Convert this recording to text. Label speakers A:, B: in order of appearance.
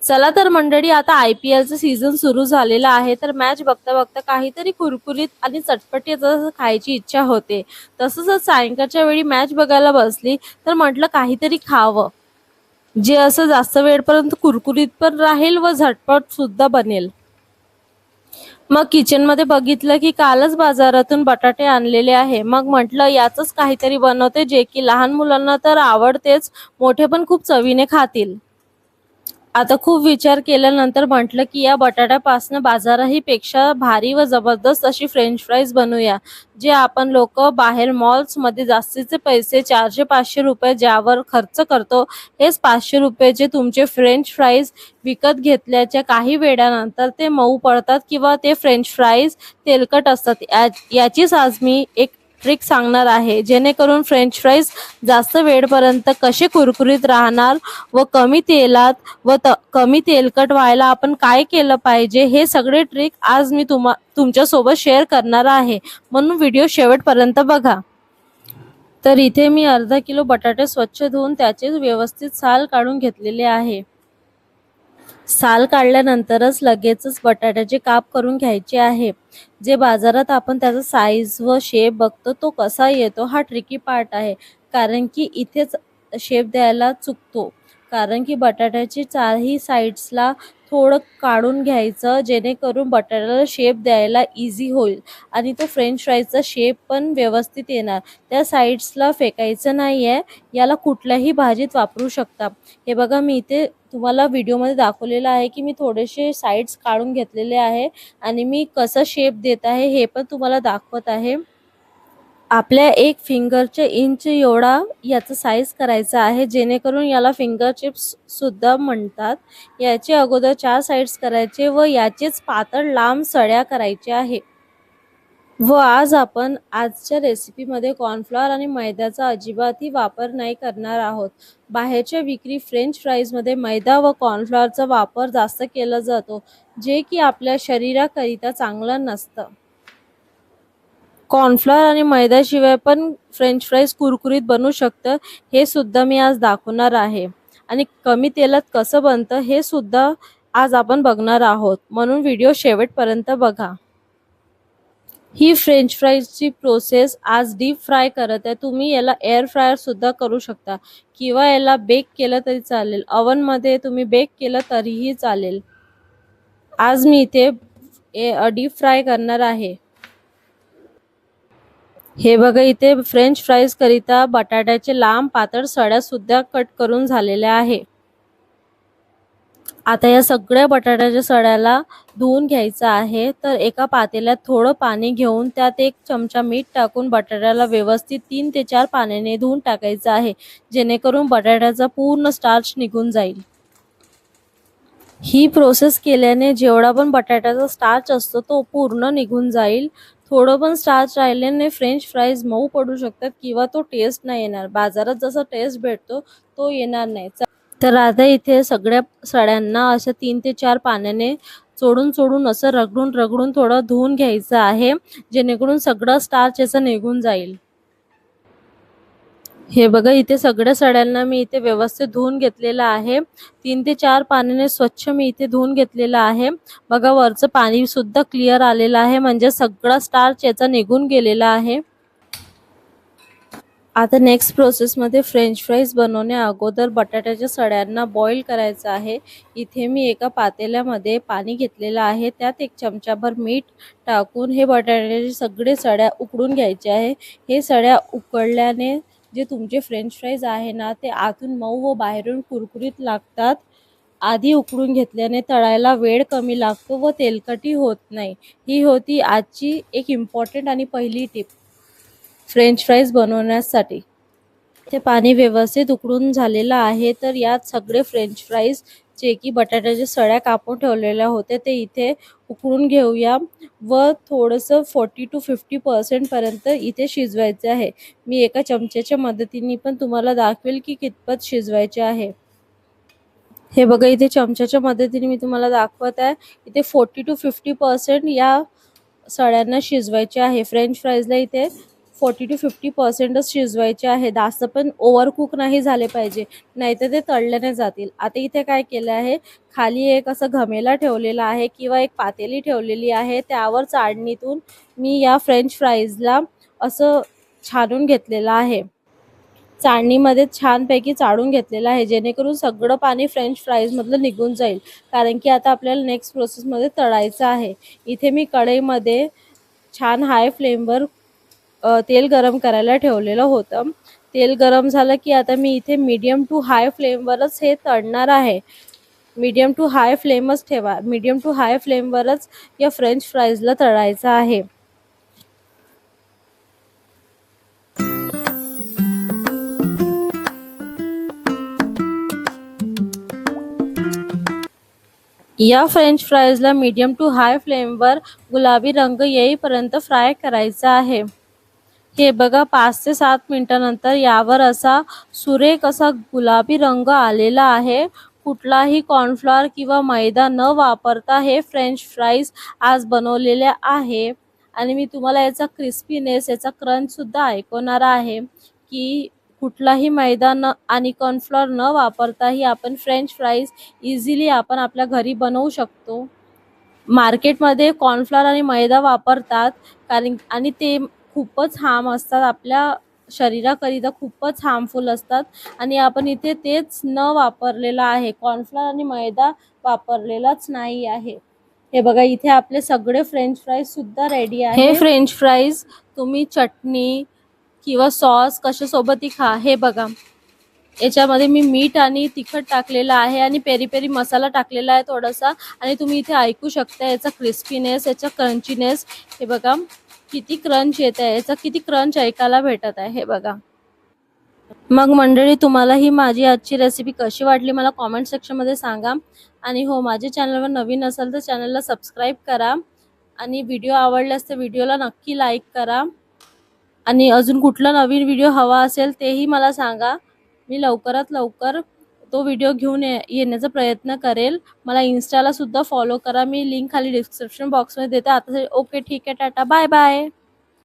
A: चला तर मंडळी, आता IPLचं सीझन सुरू झालेला आहे. तर मॅच बघता बघता काहीतरी कुरकुरीत आणि चटपटीत असं खायची इच्छा होते. तसंच सायंकाळच्या वेळी मॅच बघायला बसली तर म्हटलं काहीतरी खावं, जे असं जास्त वेळपर्यंत कुरकुरीत पण राहील व झटपट सुद्धा बनेल. मग किचनमध्ये बघितलं की कालच बाजारातून बटाटे आणलेले आहे. मग म्हटलं याचंच काहीतरी बनवते, जे की लहान मुलांना तर आवडतेच, मोठे पण खूप चवीने खातील. आता खूप विचार केल्यानंतर म्हटलं की या बटाट्यापासून बाजाराही पेक्षा भारी व जबरदस्त अशी फ्रेंच फ्राईज बनवूया, जे आपण लोक बाहेर मॉल्समध्ये जास्तीचे पैसे 400-500 रुपये ज्यावर खर्च करतो, हेच 500 रुपयाचे तुमचे फ्रेंच फ्राईज विकत घेतल्याच्या काही वेळानंतर ते मऊ पडतात किंवा ते फ्रेंच फ्राईज तेलकट असतात. याचीच आज मी एक ट्रिक सांगणार आहे, जेणेकरून फ्रेंच फ्राईज जास्त वेळपर्यंत कसे कुरकुरीत राहणार व कमी तेलात व कमी तेलकट व्हायला आपण काय केलं पाहिजे, हे सगळे ट्रिक आज मी तुमच्यासोबत शेअर करणार आहे. म्हणून व्हिडिओ शेवटपर्यंत बघा. तर इथे मी अर्धा किलो बटाटे स्वच्छ धुवून त्याचे व्यवस्थित साल काढून घेतलेले आहे. साल काढल्यानंतरच लगेचच बटाट्याचे काप करून घ्यायचे आहे. जे बाजारात आपण त्याचा साईज व शेप बघतो तो कसा येतो हा ट्रिकी पार्ट आहे, कारण की इथेच शेप द्यायला चुकतो. कारण की बटाट्याची चारही साईड्सला थोडं काढून घ्यायचं, जेणेकरून बटाट्याला शेप द्यायला इझी होईल आणि तो फ्रेंच फ्राईजचा शेप पण व्यवस्थित येणार. त्या साईड्सला फेकायचं नाही आहे, याला कुठल्याही भाजीत वापरू शकता. हे बघा, मी इथे तुम्हाला व्हिडिओमध्ये दाखवलेलं आहे की मी थोडेसे साईड्स काढून घेतलेले आहे आणि मी कसा शेप देत आहे हे पण तुम्हाला दाखवत आहे. आपल्या एक फिंगरच्या इंच एवढा याचा साईज करायचा आहे, जेणेकरून याला फिंगर चिप्स सुद्धा म्हणतात. याचे अगोदर 4 साईड्स करायचे व याचेच पातळ लांब सळ्या करायच्या आहे. व आज आपण आजच्या रेसिपीमध्ये कॉर्नफ्लॉवर आणि मैद्याचा अजिबातही वापर नाही करणार आहोत. बाहेरच्या विक्री फ्रेंच फ्राईजमध्ये मैदा व कॉर्नफ्लॉवरचा वापर जास्त केला जातो, जे की आपल्या शरीराकरिता चांगलं नसतं. कॉर्नफ्लॉवर आणि मैद्याशिवाय पण फ्रेंच फ्राईज कुरकुरीत बनू शकतं, हे सुद्धा मी आज दाखवणार आहे. आणि कमी तेलात कसं बनतं हे सुद्धा आज आपण बघणार आहोत, म्हणून व्हिडिओ शेवटपर्यंत बघा. ही फ्रेंच फ्राईजची प्रोसेस आज डीप फ्राय करत आहे. तुम्ही याला एअर फ्रायर सुद्धा करू शकता किंवा याला बेक केलं तरी चालेल. ओव्हनमध्ये तुम्ही बेक केलं तरीही चालेल. आज मी इथे डीप फ्राय करणार आहे. हे बघा, इथे फ्रेंच फ्राईज करिता बटाट्याचे लांब पातळ सळ्या सुद्धा कट करून झालेल्या आहे. आता या सगळ्या बटाट्याच्या सळ्याला धुवून घ्यायचं आहे. तर एका पातेल्यात थोडं पाणी घेऊन त्यात 1 चमचा मीठ टाकून बटाट्याला व्यवस्थित 3 ते 4 पाण्याने धुवून टाकायचं आहे, जेणेकरून बटाट्याचा पूर्ण स्टार्च निघून जाईल. ही प्रोसेस केल्याने जेवढा पण बटाट्याचा स्टार्च असतो तो पूर्ण निघून जाईल. थोडं पण स्टार्च राहिल्याने फ्रेंच फ्राईज मऊ पडू शकतात किंवा तो टेस्ट नाही येणार. बाजारात जसा टेस्ट भेटतो तो येणार नाही. तर आता इथे सगळ्या सळ्यांना अशा 3 ते 4 पाण्याने चोडून असं रगडून थोडं धुवून घ्यायचं आहे, जेणेकरून सगळं स्टार्च याचं निघून जाईल. हे बघा, इथे सगळ्या सळ्यांना मी इथे व्यवस्थित धुवून घेतलेलं आहे. 3 ते 4 पाण्याने स्वच्छ मी इथे धुवून घेतलेलं आहे. बघा, वरचं पाणी सुद्धा क्लिअर आलेलं आहे, म्हणजे सगळा स्टार्च याचा निघून गेलेला आहे. आता नेक्स्ट प्रोसेसमध्ये फ्रेंच फ्राईज बनवण्या अगोदर बटाट्याच्या सळ्यांना बॉईल करायचं आहे. इथे मी एका पातेल्यामध्ये पाणी घेतलेलं आहे. त्यात 1 चमचाभर मीठ टाकून हे बटाट्याचे सगळे सळ्या उकडून घ्यायचे आहे. हे सळ्या उकळल्याने जे तुमचे फ्रेंच फ्राईज आहे ना, ते आतून मऊ व बाहेरून कुरकुरीत लागतात. आधी उकडून घेतल्याने तळायला वेळ कमी लागतो व तेलकटी होत नाही. ही होती आजची एक इम्पॉर्टंट आणि पहिली टिप फ्रेंच फ्राईज बनवण्यासाठी. ते पाणी व्यवस्थित उकळून झालेलं आहे. तर यात सगळे फ्रेंच फ्राईज जे की बटाट्याच्या सळ्या कापून ठेवलेल्या होत्या ते इथे उकळून घेऊया व थोडंसं 40 to 50% पर्यंत इथे शिजवायचे आहे. मी एका चमच्याच्या मदतीने पण तुम्हाला दाखवेल की कितपत शिजवायचे आहे. हे बघा, इथे चमच्याच्या मदतीने मी तुम्हाला दाखवत आहे. इथे 40 to 50% या सळ्यांना शिजवायचे आहे. फ्रेंच फ्राईजला इथे 40 to 50% शिजवायचे आहे. जास्त पण ओव्हर कुक नाही झाले पाहिजे, नाहीतर ते तळले नाही जातील. आता इथे काय केलं आहे, खाली एक असं घमेला ठेवलेला आहे किंवा एक पातेली ठेवलेली आहे. त्यावर चाळणीतून मी या फ्रेंच फ्राईजला असं छानून घेतलेलं आहे. चाळणीमध्ये छानपैकी चाळून घेतलेलं आहे, जेणेकरून सगळं पाणी फ्रेंच फ्राईजमधलं निघून जाईल. कारण की आता आपल्याला नेक्स्ट प्रोसेसमध्ये तळायचं आहे. इथे मी कढईमध्ये छान हाय फ्लेमवर तेल गरम करायला ठेवलेलं होतं. तेल गरम झालं की आता मी इथे मीडियम टू हाय फ्लेमवरच हे तळणार आहे. मीडियम टू हाय फ्लेमच ठेवा. मीडियम टू हाय फ्लेमवरच या फ्रेंच फ्राईजला तळायचं आहे. या फ्रेंच फ्राईजला मीडियम टू हाय फ्लेमवर गुलाबी रंग येईपर्यंत फ्राय करायचा आहे. हे बघा 5 ते 7 मिनिटांनंतर यावर असा सुरेख असा गुलाबी रंग आलेला आहे. कुठलाही कॉर्नफ्लॉवर किंवा मैदा न वापरता हे फ्रेंच फ्राईज आज बनवलेले आहे. आणि मी तुम्हाला याचा क्रिस्पीनेस, याचा क्रंचसुद्धा ऐकवणार आहे की कुठलाही मैदा आणि कॉर्नफ्लॉवर न वापरताही आपण फ्रेंच फ्राईज इझिली आपण आपल्या घरी बनवू शकतो. मार्केटमध्ये कॉर्नफ्लॉवर आणि मैदा वापरतात कारण आणि ते खूपच हार्म असतात, आपल्या शरीराकरिता खूपच हार्मफुल असतात. आणि आपण इथे तेच न वापरलेलं आहे, कॉर्नफ्लॉवर आणि मैदा वापरलेलाच नाही आहे. हे बघा इथे आपले सगळे फ्रेंच फ्राईजसुद्धा रेडी आहे. हे फ्रेंच फ्राईज तुम्ही चटणी किंवा सॉस कशासोबतही खा. हे बघा याच्यामध्ये मी मीठ आणि तिखट टाकलेलं आहे आणि पेरी पेरी मसाला टाकलेला आहे थोडासा. आणि तुम्ही इथे ऐकू शकता याचा क्रिस्पीनेस, याचा क्रंचीनेस. हे बघा किती क्रंच येत आहे, याचा किती क्रंच ऐकायला भेटत आहे. हे बघा. मग मंडळी, तुम्हाला ही माझी आजची रेसिपी कशी वाटली मला कॉमेंट सेक्शनमध्ये सांगा. आणि हो, माझ्या चॅनलवर नवीन असाल तर चॅनलला सबस्क्राईब करा. आणि व्हिडिओ आवडल्यास तर व्हिडिओला नक्की लाईक करा. आणि अजून कुठला नवीन व्हिडिओ हवा असेल तेही मला सांगा. मी लवकरात लवकर तो व्हिडिओ घेऊन येण्याचा प्रयत्न करेल. मला इन्स्टाला सुद्धा फॉलो करा. मी लिंक खाली डिस्क्रिप्शन बॉक्समध्ये देते. आता ओके, ठीक आहे, टाटा, बाय बाय.